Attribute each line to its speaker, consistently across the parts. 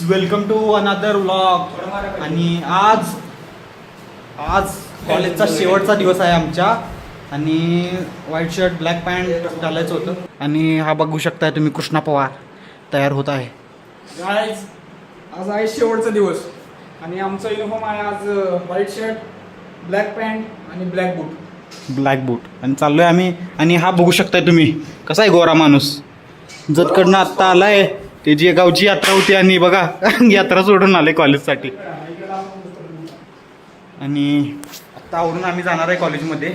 Speaker 1: Welcome to another vlog. आणि आज कॉलेजचा शेवटचा दिवस आहे आमच्या. आणि व्हाईट शर्ट ब्लॅक पॅन्ट घालायचं होतं. आणि हा बघू शकताय तुम्ही कृष्णा पवार तयार होत आहे.
Speaker 2: गाईज आज आहे शेवटचा दिवस आणि आमचा युनिफॉर्म आहे आज व्हाईट शर्ट ब्लॅक पॅन्ट आणि ब्लॅक बूट.
Speaker 1: आणि चाललोय आम्ही. आणि हा बघू शकताय तुम्ही कसा आहे गोरा माणूस. जतकडनं आत्ता आलाय. त्याची गावची यात्रा होती आणि बघा यात्रा सोडून आले कॉलेजसाठी. आणि आत्ता आवरून आम्ही जाणार आहे कॉलेजमध्ये.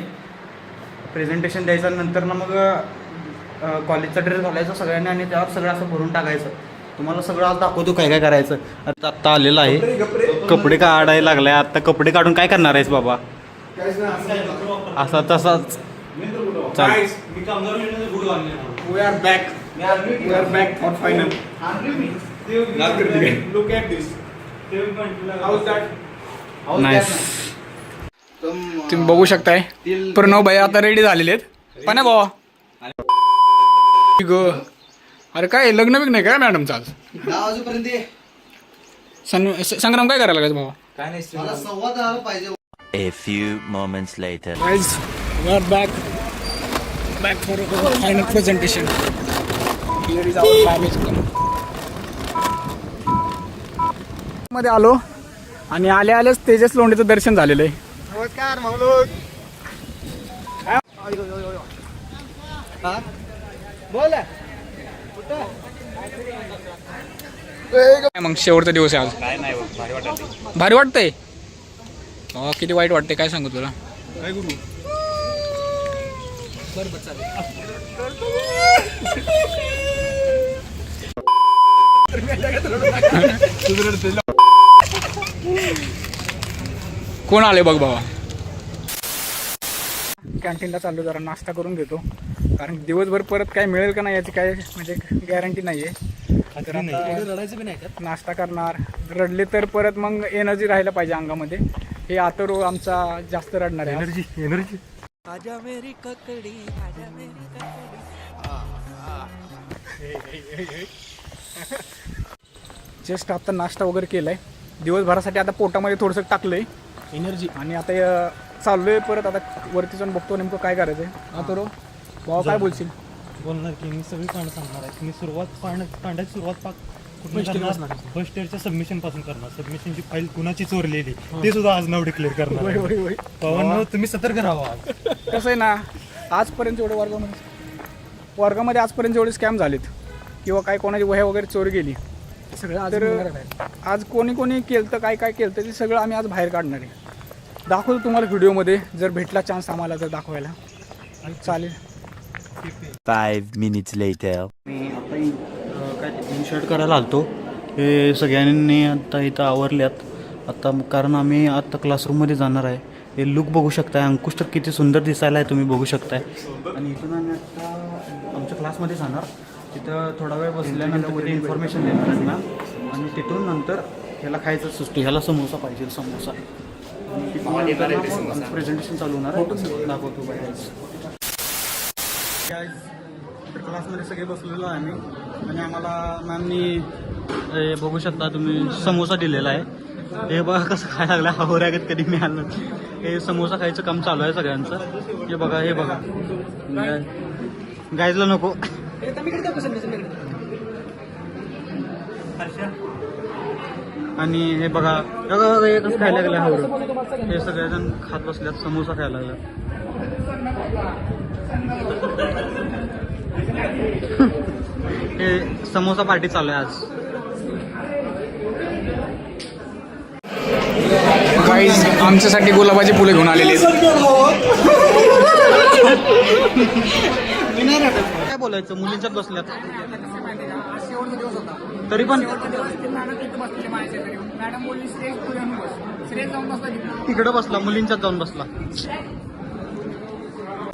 Speaker 1: प्रेझेंटेशन द्यायचं नंतर ना मग कॉलेजचा ड्रेस घालायचा सगळ्यांनी आणि त्यावर सगळं असं भरून टाकायचं. तुम्हाला सगळं आज दाखवतो काय काय करायचं. आत्ता आलेलं आहे. कपडे काढायला लागलाय. आत्ता कपडे काढून काय करणार आहेस बाबा. असा तसाच
Speaker 2: We are back for final. Look at this. How's that?
Speaker 1: Nice.
Speaker 2: तुम्ही बघू शकताय प्रणव भाई आता रेडी झालेले आहेत. पण भावा अरे काय लग्न बिग्न नाही काय मॅडमचं आज.
Speaker 3: 10 वाजेपर्यंत
Speaker 2: संग्राम काय करायला भावा.
Speaker 3: काय नाही मला संवाद आला पाहिजे.
Speaker 4: A few moments later.
Speaker 2: Guys, we are back for our final presentation. Here is our damage. मध्ये आलो आणि आल्याच तेजस लोंढेचं दर्शन झालेलं आहे.
Speaker 3: नमस्कार माऊलोक. बोल
Speaker 2: मग शेवटचा दिवस आहे आज. भारी वाटतंय. किती वाईट वाटतंय काय सांगू तुला. काय करू कोण आले बघ भावा. कॅन्टीनला चाललो जरा नाश्ता करून घेतो कारण दिवसभर परत काय मिळेल का नाही याची काय म्हणजे गॅरंटी नाही आहे. नाश्ता करणार. रडले तर परत मग एनर्जी राहायला पाहिजे अंगामध्ये. हे आतरो आमचा जास्त रडणार आहे. एनर्जी जस्ट आता नाश्ता वगैरे केलाय. दिवसभरासाठी आता पोटामध्ये थोडंसं टाकलंय एनर्जी. आणि आता चाललोय परत. आता वरती जाऊन बघतो नेमकं काय करायचंय. आतरो भाऊ काय बोलशील.
Speaker 5: बोलणार की मी सगळी कांड सांगणार आहे. मी कांडाची सुरुवात फर्स्ट इयरच्या सबमिशन पासून करणार. सबमिशनची फाईल कुणाची चोरलेली ते सुद्धा आज नाव डिक्लेअर करणार. पवन तुम्ही सतर्क राहा.
Speaker 2: कसं आहे ना आजपर्यंत एवढे वर्गामध्ये आजपर्यंत जेवढे स्कॅम झालेत किंवा काय कोणाची वह्या वगैरे चोरी गेली सगळं तर आज कोणी केलं काय केलं ते सगळं आम्ही आज बाहेर काढणार आहे. दाखवतो तुम्हाला व्हिडिओमध्ये जर भेटला चान्स आम्हाला तर दाखवायला चालेल.
Speaker 4: 5 minutes later.
Speaker 1: मी आता काय इनशर्ट करायला आलतो. हे सगळ्यांनी आता इथं आवरल्यात आता कारण आम्ही आता क्लासरूममध्ये जाणार आहे. हे लुक बघू शकताय. अंकुश तर किती सुंदर दिसायला आहे तुम्ही बघू शकताय. आणि इथून आम्ही आता आमच्या क्लासमध्ये जाणार. तिथं थोडा वेळ बसल्यानंतर तिथे इन्फॉर्मेशन देणार आहेत ना. आणि तिथून नंतर ह्याला खायचं सुट्टी. ह्याला समोसा पाहिजे समोसा. प्रेझेंटेशन चालू होणार आहे. दाखवतो तर क्लासमध्ये सगळे बसलेलो आहे आम्ही. आणि आम्हाला मॅमनी बघू शकता तुम्ही समोसा दिलेला आहे. हे बघा कसं खायला लागलं. हावऱ्यागत कधी मिळालं. हे समोसा खायचं काम चालू आहे सगळ्यांचं. हे बघा गायजला नको. आणि हे बघा हे कसं खायला लागलं हावरं. हे सगळेजण खात बसल्यात समोसा खायला लागला. हे समोसा पार्टी चालू आहे आज.
Speaker 2: गाईज आमच्यासाठी गुलाबाची फुलं घेऊन आलेली आहेत.
Speaker 1: काय बोलायचं मुलींच्यात बसल्यात तरी पण तिकडं बसला मुलींच्यात जाऊन बसला.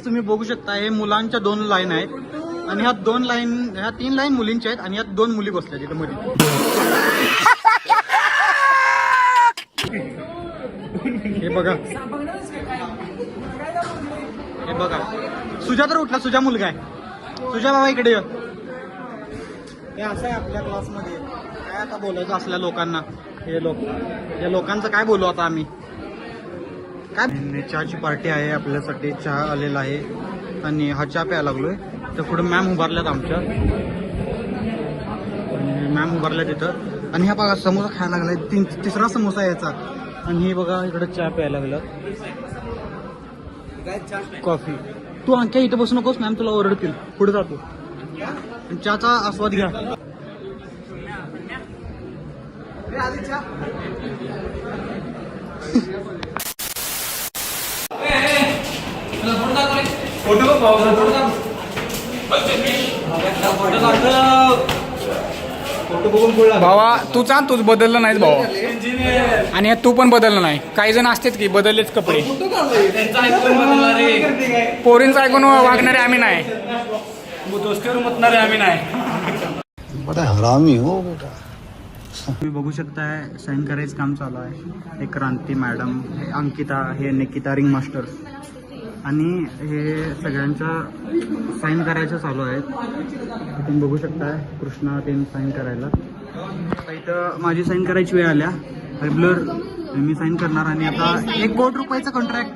Speaker 1: तुम्ही बघू शकता हे मुलांच्या 2 लाईन आहेत आणि ह्या 3 लाईन मुलींच्या आहेत आणि ह्यात 2 मुली बसल्या तिथं मध्ये. हे बघा सुजा तर उठला. सुजा मुलगा आहे. सुजा बाबा इकडे. हे असं आहे आपल्या क्लासमध्ये. काय आता बोलायचं असल्या लोकांना, या लोकांचं काय बोलू आता आम्ही काय. चहाची पार्टी आहे, आपल्यासाठी चहा आलेला आहे आणि हा चहा प्यायला लागलोय. तर पुढे मॅम उभारल्यात आमच्या, मॅम उभारल्यात तिथं. आणि ह्या बघा समोसा खायला लागलाय, तिसरा समोसा यायचा. आणि हे बघा इकडे चहा प्यायला लागलं, कॉफी. तू आणखी इथं बसू नकोस, मॅम तुला ओरडतील. पुढे जातो, चहाचा आस्वाद घ्या.
Speaker 2: भावा तूच तूच बदललं नाहीस भावा, आणि तू पण बदललं नाही. काही जण असतेच की बदललेच कपडे. पोरींचं ऐकून वागणारे आम्ही नाही, दोस्तीवर मुतणारे आम्ही नाही.
Speaker 3: बड़ा हरामी हो बेटा.
Speaker 1: तुम्ही बघू शकताय साईन करायचं काम चालू आहे. हे क्रांती मॅडम, हे अंकिता, हे निकिता रिंग मास्टर, आणि हे सगळ्यांच्या साईन करायचं चालू आहेत. तुम्ही बघू शकताय कृष्णा ते साईन करायला. इथं माझी साईन करायची वेळ आल्या, रेग्युलर मी साईन करणार. आणि आता 1 कोटी रुपयाचा कॉन्ट्रॅक्ट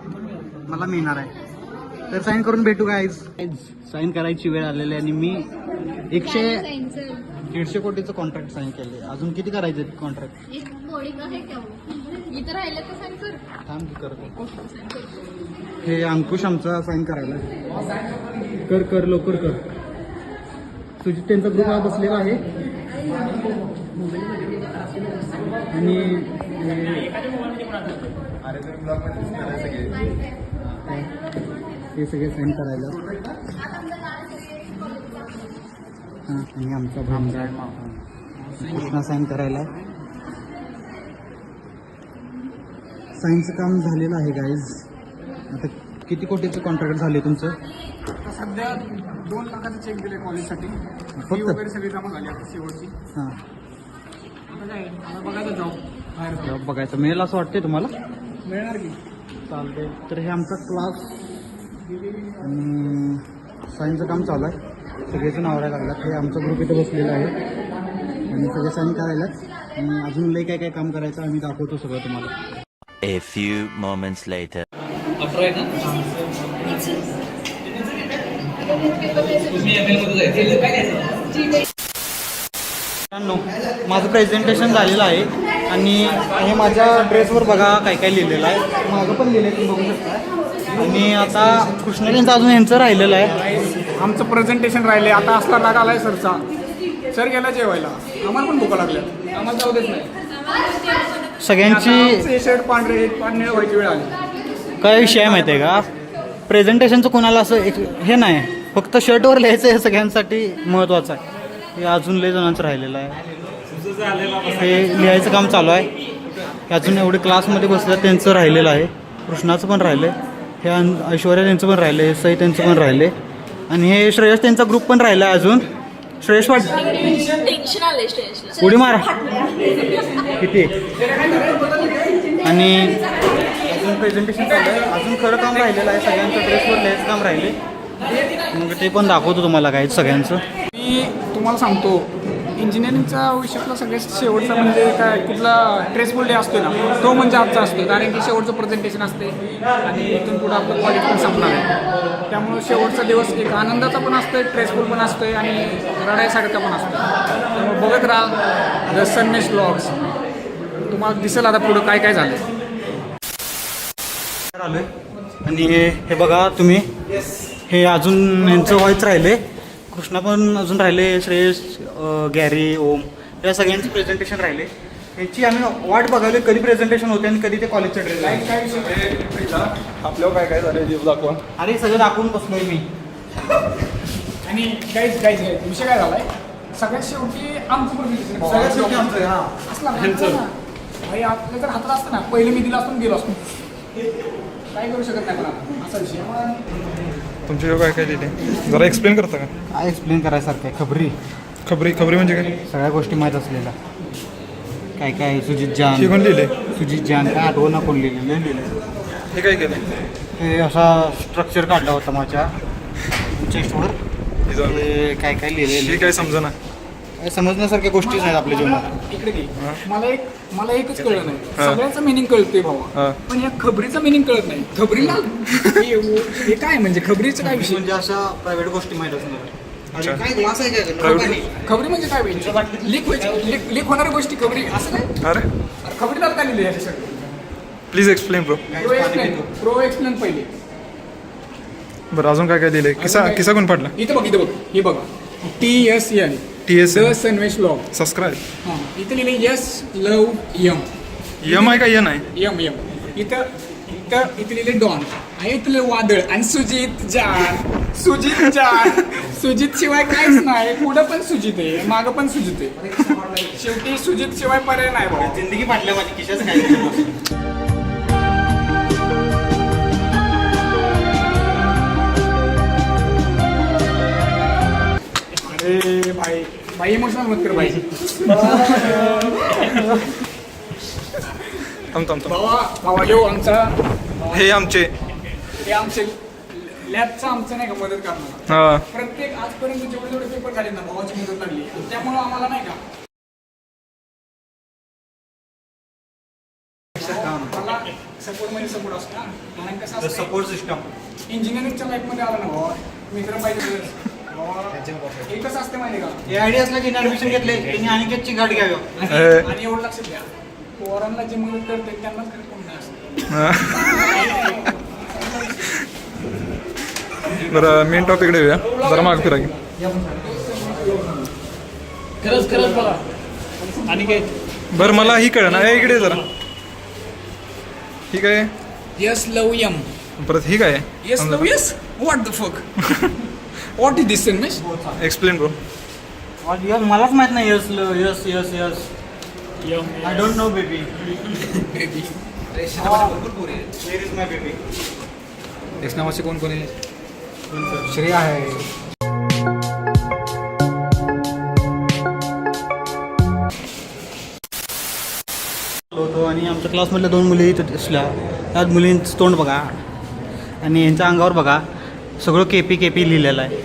Speaker 1: मला मिळणार आहे. तर साईन करून भेटू काय. साईन करायची वेळ आलेली आहे आणि मी 150 कोटीचं कॉन्ट्रॅक्ट साईन केले. अजून किती करायचे कॉन्ट्रॅक्ट. थांब की करतो. हे अंकुश आमचा साईन करायला. कर लवकर कर. तुझी त्यांचा ग्रुप बसलेला आहे. आणि हे सगळे साईन करायला. हां, आणि आमचा भामजा कृष्णा साईन करायला. साईनचं काम झालेलं आहे गाईज. आता किती कोटीचं कॉन्ट्रॅक्ट झाले तुमचं.
Speaker 2: सध्या 2 लाखाचा चेक दिले कॉलेजसाठी,
Speaker 1: फक्त
Speaker 2: वगैरे सगळी जमा झाली आता शेवटची.
Speaker 1: हां,
Speaker 2: आता बघायचं जॉब
Speaker 1: जॉब बघायचं मिळेल असं वाटतंय तुम्हाला.
Speaker 2: मिळणार की.
Speaker 1: चालते. तर हे आमचा क्लास आणि साईनचं काम चालू आहे. सगळेजण आवरायला लागतात. हे आमचा ग्रुप इथं बसलेला आहे आणि सगळे साईन करायलाच. आणि अजून लई काय काम करायचं आम्ही दाखवतो सगळं तुम्हाला.
Speaker 4: A few moments later.
Speaker 1: माझं प्रेझेंटेशन झालेलं आहे आणि हे माझ्या ड्रेसवर बघा काय काय लिहिलेलं आहे. माझं पण लिहिलं तुम्ही बघू शकता. आणि आता कृष्णाजींचं अजून यांचं राहिलेलं आहे.
Speaker 2: आमचं प्रेझेंटेशन राहिले. आता असला राग आलाय सरचा. सर गेला जेवायला, आम्हाला पण भूका लागल्या, आम्हाला जाऊ देत नाही.
Speaker 1: सगळ्यांची
Speaker 2: शर्ट पांढरे व्हायची वेळ आली.
Speaker 1: काय विषय आहे माहिती आहे का, प्रेझेंटेशनचं कोणाला असं हे नाही, फक्त शर्टवर लिहायचं हे सगळ्यांसाठी महत्त्वाचं आहे. हे अजून लय जणांचं राहिलेलं आहे. हे लिहायचं काम चालू आहे. हे अजून एवढे क्लासमध्ये बसतात त्यांचं राहिलेलं आहे. कृष्णाचं पण राहिलं आहे. हे ऐश्वर्या त्यांचं पण राहिलं आहे. सई त्यांचं पण राहिलं आहे. आणि हे श्रेयस त्यांचा ग्रुप पण राहिला आहे अजून. श्रेयस उडी मारा किती. आणि अजून प्रेझेंटेशन चालू आहे. अजून खरं काम राहिलेलं आहे. सगळ्यांचं ड्रेसवर लिहायचं काम राहिले. मग ते पण दाखवतो तुम्हाला काय सगळ्यांचं.
Speaker 2: मी तुम्हाला सांगतो, इंजिनिअरिंगच्या आयुष्यातला सगळ्यात शेवटचा म्हणजे काय कुठला स्ट्रेसफुल डे असतो ना, तो म्हणजे आजचा असतो. कारण की शेवटचं प्रेझेंटेशन असते आणि इथून पुढं आपलं कॉलेज पण संपणार आहे. त्यामुळे शेवटचा दिवस एक आनंदाचा पण असतो, स्ट्रेसफुल पण असतो आणि रडायसारखा पण असतो. त्यामुळे बघत राहा द सनमेश व्लॉग्स. तुम्हाला दिसेल आता पुढं काय काय झालं.
Speaker 1: आलोय आणि हे बघा तुम्ही, हे अजून यांचं व्हायचं राहिले. कृष्णा पण अजून राहिले. श्रेयस, गॅरी, ओम या सगळ्यांचं प्रेझेंटेशन राहिले. यांची आम्ही वाट बघायला कधी प्रेझेंटेशन होते आणि कधी ते कॉलेजचं ड्रेस.
Speaker 2: आपल्यावर काय काय झालं जीव दाखवा.
Speaker 1: अरे सगळं दाखवून बसलोय मी.
Speaker 2: आणि काहीच विषय काय झालाय, सगळ्यात शेवटी आमचं प्रेझेंटेशन भाई आपल्या जर हातात असतं ना, पहिले मी दिला असतो गेलो असतो. काय करू शकत नाही पण आपण असा विषय.
Speaker 6: तुमच्या काय काय दिले जरा एक्सप्लेन करता का.
Speaker 1: काय एक्सप्लेन करायसारखं आहे.
Speaker 6: खबरी म्हणजे काय.
Speaker 1: सगळ्या गोष्टी माहीत असलेल्या काय काय. सुजित जान,
Speaker 6: हे कोण लिहिले.
Speaker 1: सुजित जान काय आठवण ना कोण लिहिलेलं.
Speaker 6: हे काय केलं.
Speaker 1: हे असा स्ट्रक्चर काढला होता माझ्या चेस्टवर.
Speaker 6: हे
Speaker 1: काय काय लिहिलेलं
Speaker 6: काय समजा ना.
Speaker 1: काय समजण्यासारख्या गोष्टीच आहेत आपल्या जीवनात.
Speaker 2: इकडे घे. मला एकच कळलं नाही, सगळ्याचं मिनिंग कळतंय भावा, पण या खबरीचं मिनिंग कळत नाही. खबरीला हे काय म्हणजे खबरीचं काय विषय?
Speaker 1: म्हणजे अशा प्रायव्हेट गोष्टी माहीत असणार. काय ग्लास आहे काय?
Speaker 2: खबरी म्हणजे काय पाहिजे? लीक होणाऱ्या गोष्टी खबरी असं काय?
Speaker 6: अरे
Speaker 2: खबरीदार काय लिहिले याच्या सगळं?
Speaker 6: Please explain bro.
Speaker 2: Pro explain पहिले.
Speaker 6: बरं अजून काय काय लिहिलंय? किसा कोण पाडला?
Speaker 2: इथं बघ हे बघा, TSN द सनवेश ब्लॉग.
Speaker 6: सबस्क्राईब.
Speaker 2: हां, इथं लिहिले यस लव यम.
Speaker 6: यम आहे का यन आहे?
Speaker 2: यम इथं लिहिले डॉन आणि इथं लिहिले वादळ आणि सुजित शिवाय काहीच नाही. पुढं पण सुजित आहे, मागं पण सुजित आहे. शेवटी सुजित शिवाय पर्याय नाही बाबा.
Speaker 1: जिंदगी फाटल्या माझी किशाच काय.
Speaker 2: अरे भाई इमोशनल मत कर भाई.
Speaker 6: थांब.
Speaker 2: भावा यो आमचा
Speaker 6: हे आमचे
Speaker 2: लॅबचा आमचं नाही का मदत करणार.
Speaker 6: हा
Speaker 2: प्रत्येक आजपर्यंत जेवढे पेपर झाले ना भावाची मदत लागली, त्यामुळं आम्हाला नाही का मला सपोर्ट असतो ना. कारण कसं असतं,
Speaker 1: सपोर्ट सिस्टम
Speaker 2: इंजिनिअरिंगच्या लाईफमध्ये आला ना भावा, मित्र पाहिजे. हे कसं असते माहिती का,
Speaker 1: हे आयडिया असला की ऍडमिशन घेतले त्यांनी अनिकेतची गाठ घ्यावी.
Speaker 2: आणि एवढं लक्षात घ्या, पोरांना जे मदत करते त्यांनाच खरं कोण नाही असतं.
Speaker 6: बरं मेन टॉपिक येऊया. जरा माग फिरा की.
Speaker 2: खरंच बघा. आणि काय
Speaker 6: बरं मला ही कळ ना इकडे जरा. ही काय?
Speaker 2: यस लव यम.
Speaker 6: परत ही काय आहे?
Speaker 2: Yes love yes what the fuck. What is this Sanmesh?
Speaker 6: Explain bro.
Speaker 1: मलाच माहित नाही. Yes I don't know baby.
Speaker 2: Baby
Speaker 1: where is my baby.
Speaker 2: Yes नावाचे कोण आहे? श्रेया आहे.
Speaker 1: होतो आणि आमच्या क्लासमधल्या 2 मुली इथं दिसल्या. त्यात मुलींचं तोंड बघा आणि यांच्या अंगावर बघा सगळं केपी लिहिलेलं आहे.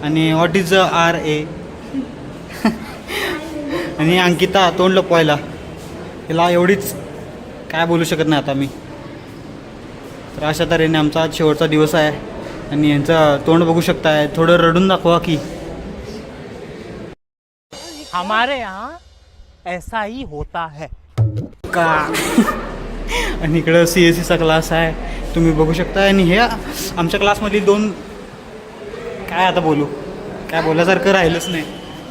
Speaker 1: आणि व्हॉट इज RA. आणि अंकिता तोंड लपवायला. तिला एवढीच काय बोलू शकत नाही आता मी. तर अशा तऱ्हेने आमचा आज शेवटचा दिवस आहे आणि यांचं तोंड बघू शकताय. थोडं रडून दाखवा की.
Speaker 7: हमारे यहाँ ऐसा ही होता है.
Speaker 1: का आणि इकडं CSEचा क्लास आहे तुम्ही बघू शकता. आणि हे आमच्या क्लासमधली 2 काय आता बोलू, काय बोलायसारखं राहिलंच नाही.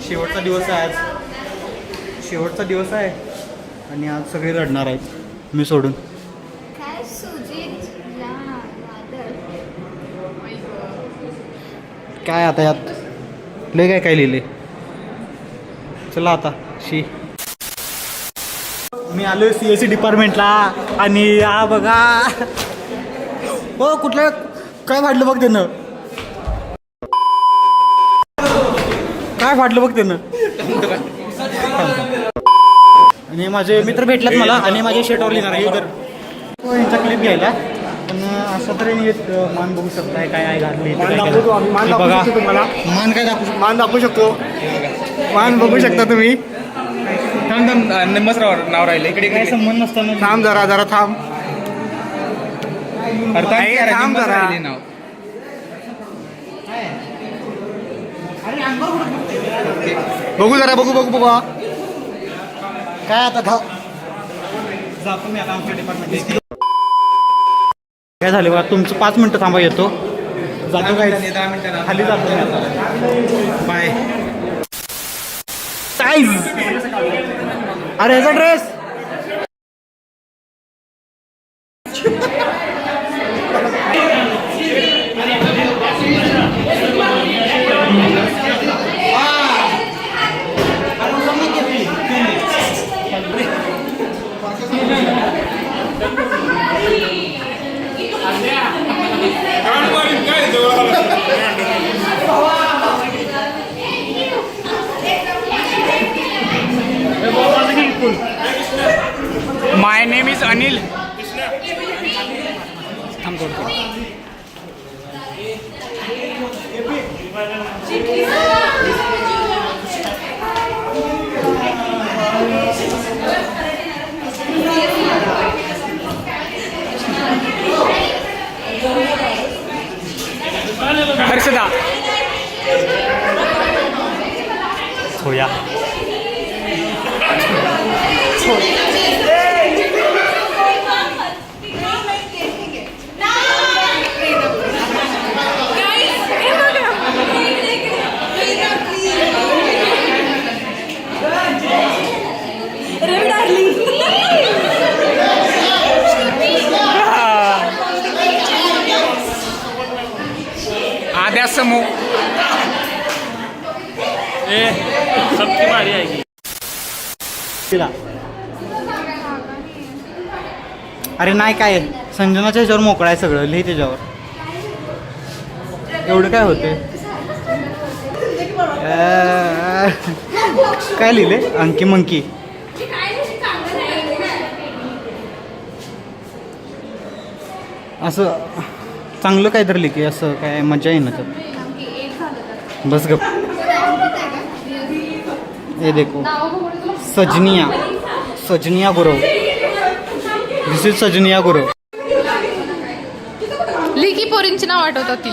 Speaker 1: शेवटचा दिवस आहे आज. शेवटचा दिवस आहे आणि आज सगळे रडणार आहेत मी सोडून.
Speaker 8: काय सुजित वादळ.
Speaker 1: काय आता यात लय काय लिहिले. चला आता मी आलो CSE डिपार्टमेंटला आणि हा बघा हो कुठलं काय फाडलं बघ त्यानं. काय फाडलं बघ त्यानं. आणि माझे मित्र भेटलेत मला आणि माझे शेटवर लिहिणार आहे तर यांचा क्लिप घ्यायला. पण अशा तऱ्हेने मान बघू शकताय काय आहे घातली. बघा मान काय मान दाखवू शकतो. मान बघू शकता तुम्ही.
Speaker 2: नंबर नाव राहिलं इकडे.
Speaker 1: काय संबंध नसताना
Speaker 2: थांब जरा थांब. थांब जरा. बघू बघा
Speaker 1: काय आता जातो मी आता आमच्या डिपार्टमेंट. काय झाले बा तुमचं 5 मिनटं थांबा येतो. जातो काय 10 मिनटं खाली जातो मी आता. बाय. अरे याचा dress
Speaker 2: my name is Anil. समूह
Speaker 1: तिला अरे नाही काय संजनाच्या ह्याच्यावर मोकळा आहे सगळं लिही त्याच्यावर एवढं काय होते काय लिहिले अंकी मंकी असं चांगलं काय तर लिखी असं काय मजा येईन त्यात बस गप हे देखो सजनिया गुरव दिस इज सजनिया गुरव
Speaker 9: लिकी पोरींची नाव आठवत होती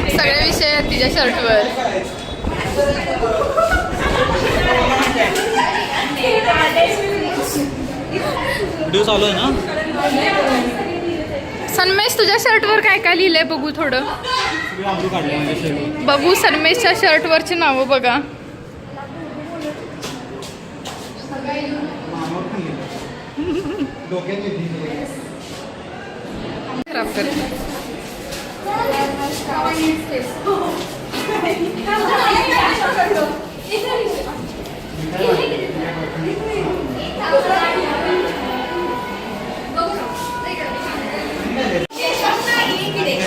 Speaker 9: सगळे विषय आहेत तिच्या शर्टवर
Speaker 1: व्हिडिओ चालू आहे ना
Speaker 9: सन्मेश तुझ्या शर्टवर काय काय लिहिलंय बघू थोडं बघू सन्मेशच्या शर्टवरची नावं बघा खराब करते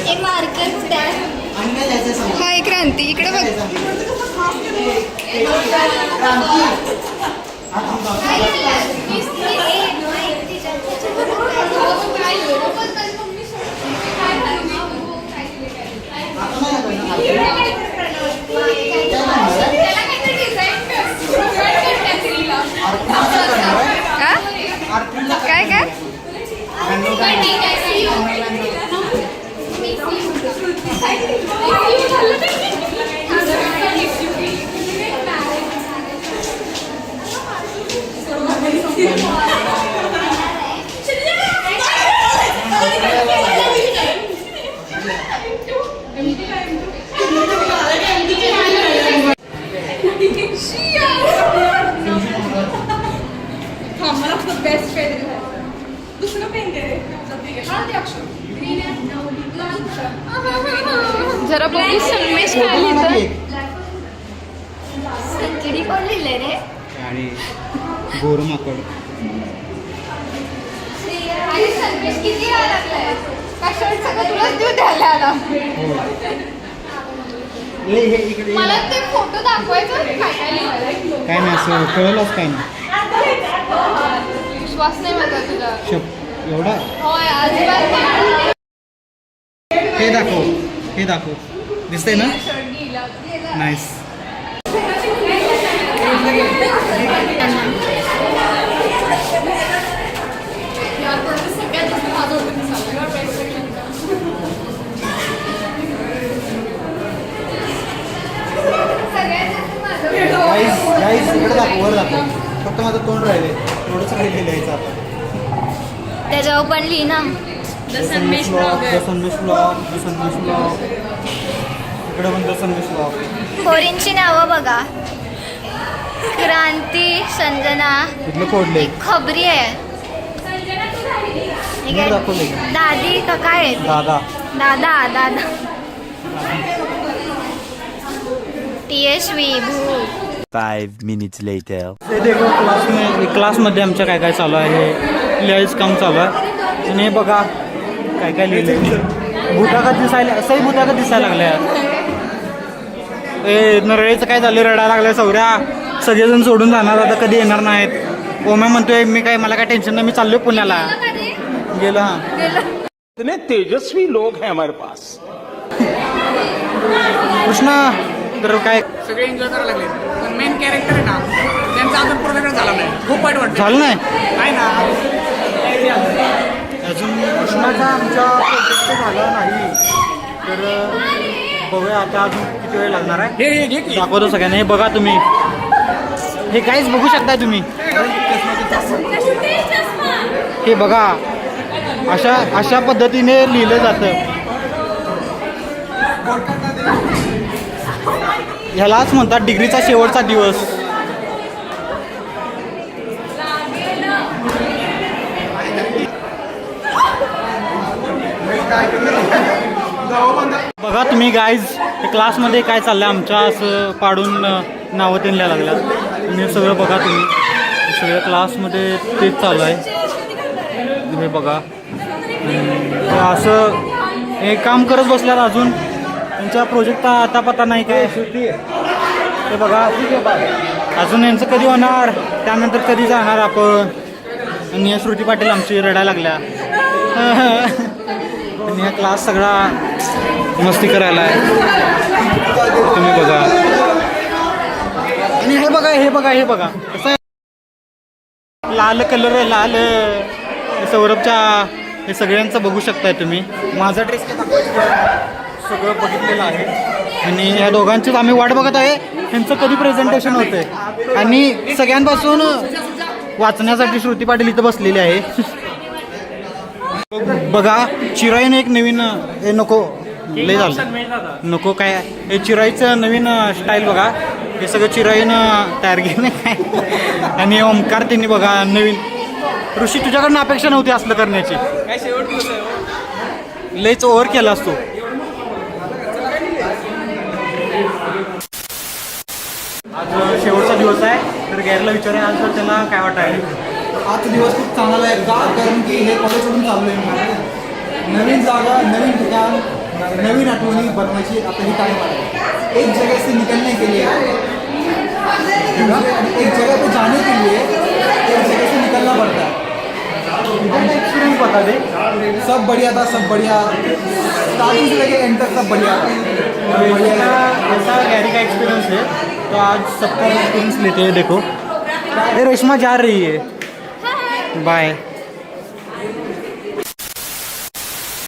Speaker 8: एक मार्कर
Speaker 9: हाय क्रांती इकडे बघ काय काय जरा बघू सन्मेश काय लिहितं
Speaker 8: संकेडी कोण लिहिले रे
Speaker 1: आणि गोरमाकड
Speaker 8: आणि संदेश किती वेळा लागलाय का शर्ट सगळं तुलाच देऊ द्यायला आला मला ते फोटो दाखवायचं काय काय लिहिलंय
Speaker 1: काय नाही असं कळलंच काय नाही
Speaker 8: विश्वास नाही माझा तुझा
Speaker 1: एवढा
Speaker 8: होय अजिबात नाही
Speaker 1: हे दाखव दिसतंय ना नाईस इकडे दाखव वर दाखव फक्त माझं तोंड राहिले एवढंच राहिले लिहायचं आता
Speaker 8: त्याच्यावर पण लिही ना
Speaker 1: द संदेश ब्लॉग इकडे पण द संदेश ब्लॉग
Speaker 8: पोरींची नावं बघा क्रांती संजना
Speaker 1: इथलं कोडले
Speaker 8: एक खबरी आहे ठीक आहे?
Speaker 1: दाखवले
Speaker 8: दादी का काय आहे?
Speaker 1: दादा
Speaker 8: दादा दादा TSV भू
Speaker 4: 5 minutes later.
Speaker 1: ते देखो क्लासमध्ये आमच्या काय काय चालू आहे हे लिहायचं काम चालू आहे आणि हे बघा काय काय लिहिलं भूतागत दिसायला सही भूतागत दिसायला लागल्या ए नरळेचं काय झालं, रडायला लागलं सौर्या. सगळेजण सोडून जाणार आता, कधी येणार नाहीत. ओम्या म्हणतोय मी काय, मला काय टेन्शन नाही, मी चाललोय पुण्याला. गेलो हा.
Speaker 10: इतने तेजस्वी लोग हैं हमारे पास.
Speaker 1: कृष्णा तर काय
Speaker 2: सगळे एन्जॉय करायला लागले, पण मेन कॅरेक्टर आहे ना त्यांचा अजून प्रोजेक्ट झाला नाही. खूप वाईट वाटतं.
Speaker 1: झालं नाही
Speaker 2: नाही ना,
Speaker 1: अजून कृष्णाचा आमच्या प्रोजेक्ट झाला नाही. तर बघूया आता अजून किती वेळ लागणार आहे.
Speaker 2: हे घे की.
Speaker 1: दाखवतो सगळ्यांना. हे बघा तुम्ही, हे काहीच बघू शकताय तुम्ही. हे बघा, अशा पद्धतीने लिहिलं जातं. ह्यालाच म्हणतात डिग्रीचा शेवटचा दिवस. बघा तुम्ही गाईज, क्लासमध्ये काय चाललंय आमच्या, असं पाडून नावं त्यांना लागल्या. आणि सगळं बघा तुम्ही, सगळ्या क्लासमध्ये तेच चालू आहे. हे बघा, असं हे काम करत बसल्यात. अजून त्यांच्या प्रोजेक्टचा आता पता नाही काय. हे बघा, अजून यांचं कधी होणार, त्यानंतर कधी जाणार आपण. आणि या श्रुती पाटील आमची रडायला लागल्या. आणि हा क्लास सगळा मस्ती करायला आहे. तुम्ही बघा. आणि हे बघा, हे बघा, हे बघा कसं आहे, लाल कलर आहे, लाल. सौरभच्या हे सगळ्यांचं बघू शकताय तुम्ही. माझा ड्रेस सगळं बघितलेलं आहे. आणि या दोघांचीच आम्ही वाट बघत आहे, त्यांचं कधी प्रेझेंटेशन होतंय. आणि सगळ्यांपासून वाचण्यासाठी श्रुती पाटील इथं बसलेली आहे. बघा, चिराईने एक नवीन, हे नको लय झालं, नको काय, हे चिराईचं नवीन स्टाईल बघा. हे सगळं चिराईनं तयार केलं काय. आणि ओमकार त्यांनी बघा नवीन. ऋषी तुझ्याकडनं अपेक्षा नव्हती असलं करण्याची, लयच ओव्हर केला असतो. आज शेवटचा दिवस आहे, तर गॅरला विचारूया आज त्याला काय वाटायला.
Speaker 3: आजचा दिवस खूप चांगला आहे का, कारण की हे कॉलेजमधून चालू आहे. नवीन जागा, नवीन ठिकाण, नवीन आठवणी बनवायची आता ही टाइम आहे. एक जगह से निकलने के लिए, एक जगह पे जाने के लिए एक जगह से निकलना पड़ता है.
Speaker 1: एक्सपीरियंस बता दे.
Speaker 3: सब बढ़िया था, सब बढ़िया, स्टार्टिंग से लेके एंड तक सब बढ़िया था.
Speaker 1: ऐसा गैरी का एक्सपीरियंस है, तो आज सबका एक्सपीरियंस लेते हैं. देखो ये रेशमा जा रही है, बाय.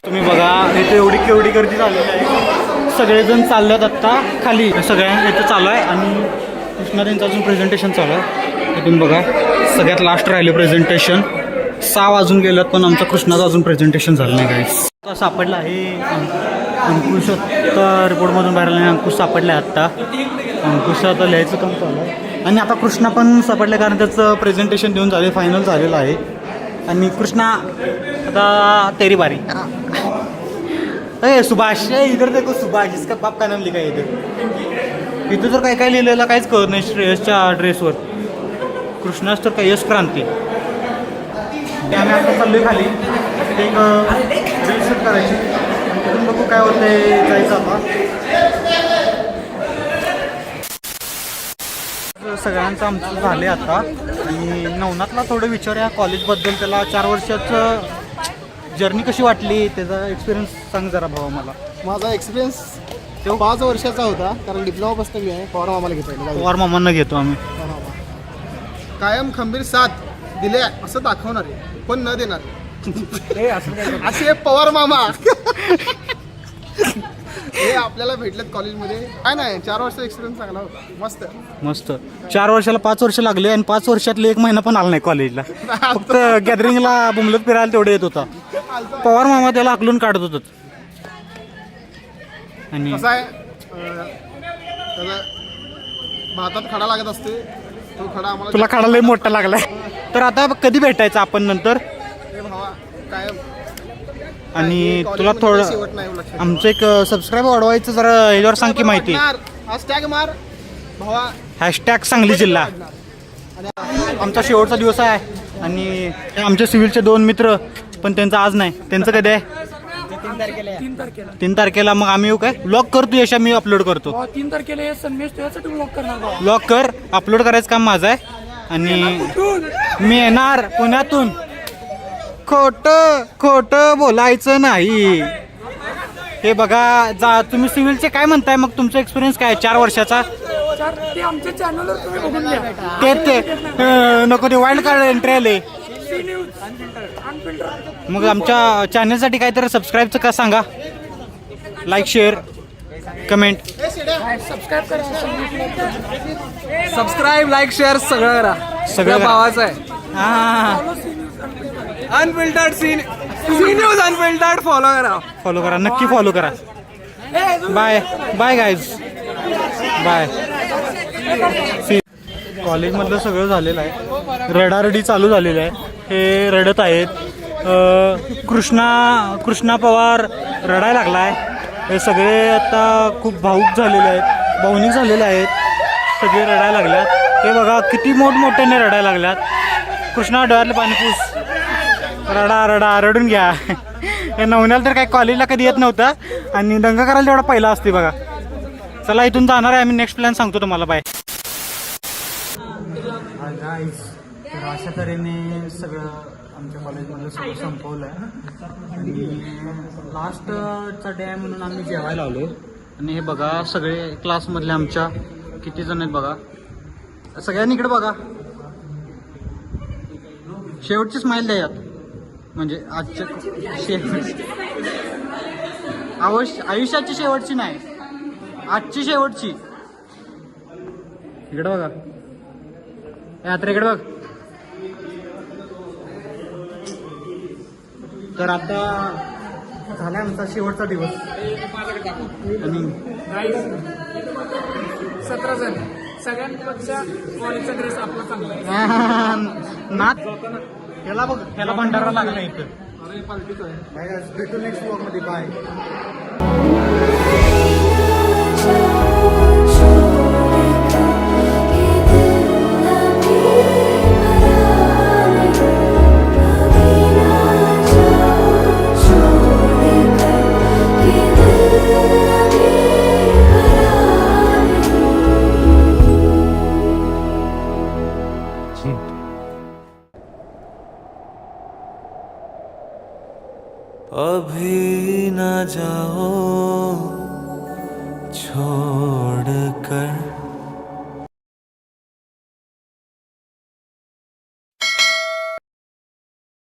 Speaker 1: तुम्ही बघा, इथे एवढी केवढी गर्दी झालेली आहे. सगळेजण चालल्यात आत्ता खाली, सगळ्या इथं चालू आहे. आणि कृष्णा त्यांचं अजून प्रेझेंटेशन चालू आहे. हे तुम्ही बघा, सगळ्यात लास्ट राहिलं प्रेझेंटेशन. 6 वाजून गेलं, पण आमचा कृष्णाचं अजून प्रेझेंटेशन झालं नाही काही. सापडला आहे अंकुश, आता रिपोर्टमधून बाहेर आला. अंकुश सापडला आहे आत्ता. अंकुश आता लिहायचं काम चालू आहे. आणि आता कृष्णा पण सापडलं, कारण त्याचं प्रेझेंटेशन देऊन झाले, फायनल झालेलं आहे. आणि कृष्णा आता तेरी बारी. अरे सुभाष, इधर देखो सुभाष, इसका बाप का नाम लिखा है इधर. इथं तर काय काय लिहिलेलं काहीच कळत नाही. श्रेयसच्या ड्रेसवर कृष्णाच तर काय यश क्रांती. ते आम्ही आता चाललोय खाली, एक रील शूट करायची. तिथून बघू काय होतंय, जायचं आता. सगळ्यांचं आमचं झाले आता. आणि नवनाथला थोडं विचारूया कॉलेजबद्दल. त्याला 4 वर्षाचं जर्नी कशी वाटली, त्याचा एक्सपिरियन्स सांग जरा भाऊ मला.
Speaker 3: माझा एक्सपिरियन्स तो 5 वर्षाचा होता, कारण डिप्लोमापासून मी आहे. पवार मामाला घेतोय,
Speaker 1: पवार मामांना घेतो आम्ही.
Speaker 3: कायम खंबीर साथ दिले असं दाखवणार आहे, पण न देणार असे पवार मामा. हे आपल्याला भेटलेत कॉलेजमध्ये. काय नाही, 4 वर्षाचा एक्सपिरियन्स चांगला होता, मस्त
Speaker 1: मस्त. 4 वर्षाला 5 वर्ष लागले, आणि 5 वर्षातले 1 महिना पण आला नाही कॉलेजला. फक्त गॅदरिंगला बुमलत फिरायला तेवढे येत होता. पवार मामा त्याला आकलून काढत होतात. आणि
Speaker 3: कसं आहे, त्याला भातात खडा लागत असते, तो खडा आम्हाला.
Speaker 1: तुला खडा लय मोठा लागलाय. तर आता कधी भेटायचं आपण नंतर.
Speaker 3: हे भावा कायम.
Speaker 1: आणि तुला थोडं आमचं एक सबस्क्राईब वाढवायचं जरा, याच्यावर सांग की माहिती.
Speaker 3: हॅशटॅग मार भावा,
Speaker 1: हॅशटॅग सांगली जिल्हा. आमचा शेवटचा दिवस आहे. आणि आमचे सिव्हिलचे 2 मित्र, पण त्यांचं आज नाही. त्यांचं कधी आहे? 3 तारखेला मग आम्ही येऊ काय ब्लॉग करतो यशा मी अपलोड करतो
Speaker 2: 3 तारखेला हे सन्मेष तुझ्यासाठी ब्लॉग करणार
Speaker 1: ब्लॉग कर अपलोड करायचं काम माझं आहे आणि मी येणार पुण्यातून खोटं बोलायचं नाही. हे बघा तुम्ही सिव्हिलचे काय म्हणताय मग तुमचा एक्सपिरियन्स काय 4 वर्षाचा
Speaker 2: ते आमच्या चॅनलवर तुम्ही बघून घ्या.
Speaker 1: ते नको ते वाईल्ड कार्ड एंट्री आले मग आमच्या चॅनलसाठी काहीतरी सबस्क्राईबचं का सांगा like share comment
Speaker 6: subscribe like share सगळं करा
Speaker 1: सगळं
Speaker 6: भावाचं आहे.
Speaker 1: हां
Speaker 6: unfiltered C news unfiltered
Speaker 1: follow करा नक्की फॉलो करा. Bye bye guys bye. कॉलेजमधलं सगळं झालेलं आहे रडारडी चालू झालेलं आहे. हे रडत आहेत कृष्णा पवार रडायला लागला आहे. हे सगळे आता खूप भावूक झालेले आहेत भावनिक झालेले आहेत सगळे रडायला लागल्यात. हे बघा किती मोठमोठ्याने रडायला लागल्यात. कृष्णा डोळ्यातलं पाणी पूस रडा रडून घ्या. हे नवण्याला तर काही कॉलेजला कधी येत नव्हतं आणि दंगा करायला तेवढा पहिला असते बघा. चला इथून जाणार आहे आम्ही नेक्स्ट प्लॅन सांगतो तुम्हाला बाय. तर अशा तऱ्हेने सगळं आमच्या कॉलेजमधलं सगळं संपवलं आहे आणि लास्टचा डे आहे म्हणून आम्ही जेवायला आलो. आणि हे बघा सगळे क्लासमधले आमच्या किती जण आहेत बघा. सगळ्यांनी इकडे बघा शेवटची स्माईल द्या यात म्हणजे आजच्या आयुष्याची शेवटची नाही आजची शेवटची. इकडे बघा यात्रा इकडे बघ. तर आता झाला आमचा शेवटचा दिवस आणि
Speaker 2: 17 जण सगळ्यांपेक्षा कॉलेजचा ड्रेस आपला चांगला आहे.
Speaker 1: नाच त्याला बघ त्याला भंडारा लागला इथं. भेटू नेक्स्ट ब्लॉग मध्ये बाय.
Speaker 11: अभी न जाओ